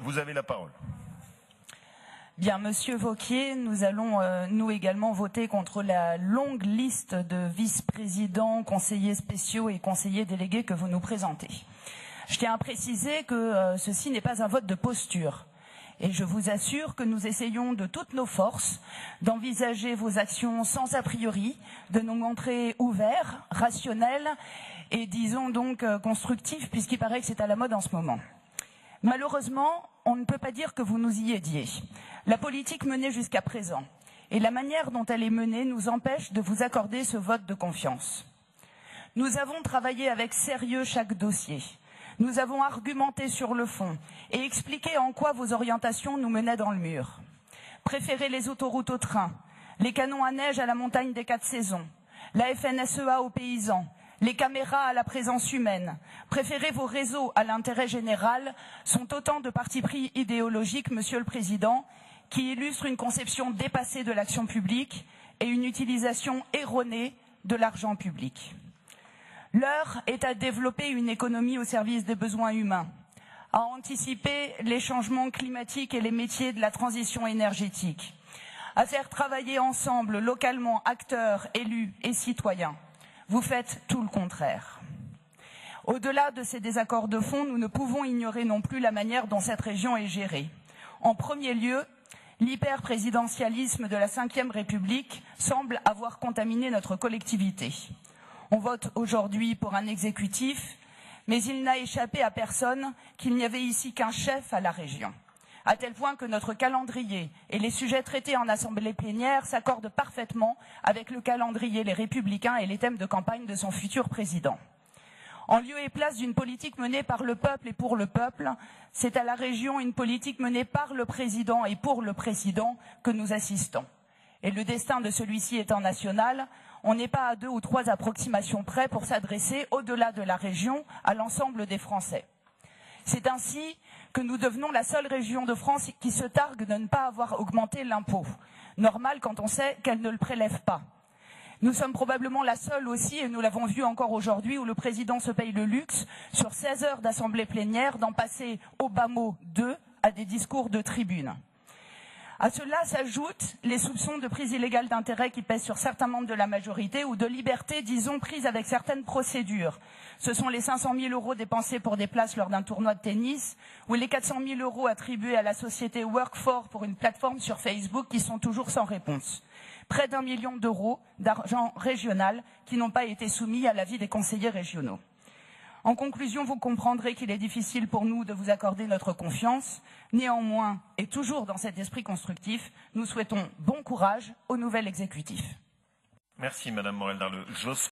Vous avez la parole. Bien, Monsieur Wauquiez, nous allons, nous également, voter contre la longue liste de vice-présidents, conseillers spéciaux et conseillers délégués que vous nous présentez. Je tiens à préciser que ceci n'est pas un vote de posture. Et je vous assure que nous essayons de toutes nos forces d'envisager vos actions sans a priori, de nous montrer ouverts, rationnels et disons donc constructifs, puisqu'il paraît que c'est à la mode en ce moment. Malheureusement, on ne peut pas dire que vous nous y aidiez. La politique menée jusqu'à présent et la manière dont elle est menée nous empêche de vous accorder ce vote de confiance. Nous avons travaillé avec sérieux chaque dossier. Nous avons argumenté sur le fond et expliqué en quoi vos orientations nous menaient dans le mur. Préférez les autoroutes au train, les canons à neige à la montagne des 4 saisons, la FNSEA aux paysans, les caméras à la présence humaine, préférer vos réseaux à l'intérêt général sont autant de partis pris idéologiques, Monsieur le Président, qui illustrent une conception dépassée de l'action publique et une utilisation erronée de l'argent public. L'heure est à développer une économie au service des besoins humains, à anticiper les changements climatiques et les métiers de la transition énergétique, à faire travailler ensemble, localement, acteurs, élus et citoyens. Vous faites tout le contraire. Au-delà de ces désaccords de fond, nous ne pouvons ignorer non plus la manière dont cette région est gérée. En premier lieu, l'hyper-présidentialisme de la Ve République semble avoir contaminé notre collectivité. On vote aujourd'hui pour un exécutif, mais il n'a échappé à personne qu'il n'y avait ici qu'un chef à la région. À tel point que notre calendrier et les sujets traités en assemblée plénière s'accordent parfaitement avec le calendrier Les Républicains et les thèmes de campagne de son futur président. En lieu et place d'une politique menée par le peuple et pour le peuple, c'est à la région une politique menée par le président et pour le président que nous assistons. Et le destin de celui-ci étant national, on n'est pas à 2 ou 3 approximations près pour s'adresser au-delà de la région à l'ensemble des Français. C'est ainsi que nous devenons la seule région de France qui se targue de ne pas avoir augmenté l'impôt. Normal quand on sait qu'elle ne le prélève pas. Nous sommes probablement la seule aussi, et nous l'avons vu encore aujourd'hui, où le président se paye le luxe, sur 16 heures d'assemblée plénière, d'en passer au bas mot 2 à des discours de tribune. À cela s'ajoutent les soupçons de prise illégale d'intérêt qui pèsent sur certains membres de la majorité ou de liberté, disons, prise avec certaines procédures. Ce sont les 500 000 € dépensés pour des places lors d'un tournoi de tennis ou les 400 000 € attribués à la société Work4 pour une plateforme sur Facebook qui sont toujours sans réponse. Près d'1 million d'euros d'argent régional qui n'ont pas été soumis à l'avis des conseillers régionaux. En conclusion, vous comprendrez qu'il est difficile pour nous de vous accorder notre confiance. Néanmoins, et toujours dans cet esprit constructif, nous souhaitons bon courage au nouvel exécutif. Merci Madame Morel-Darleux.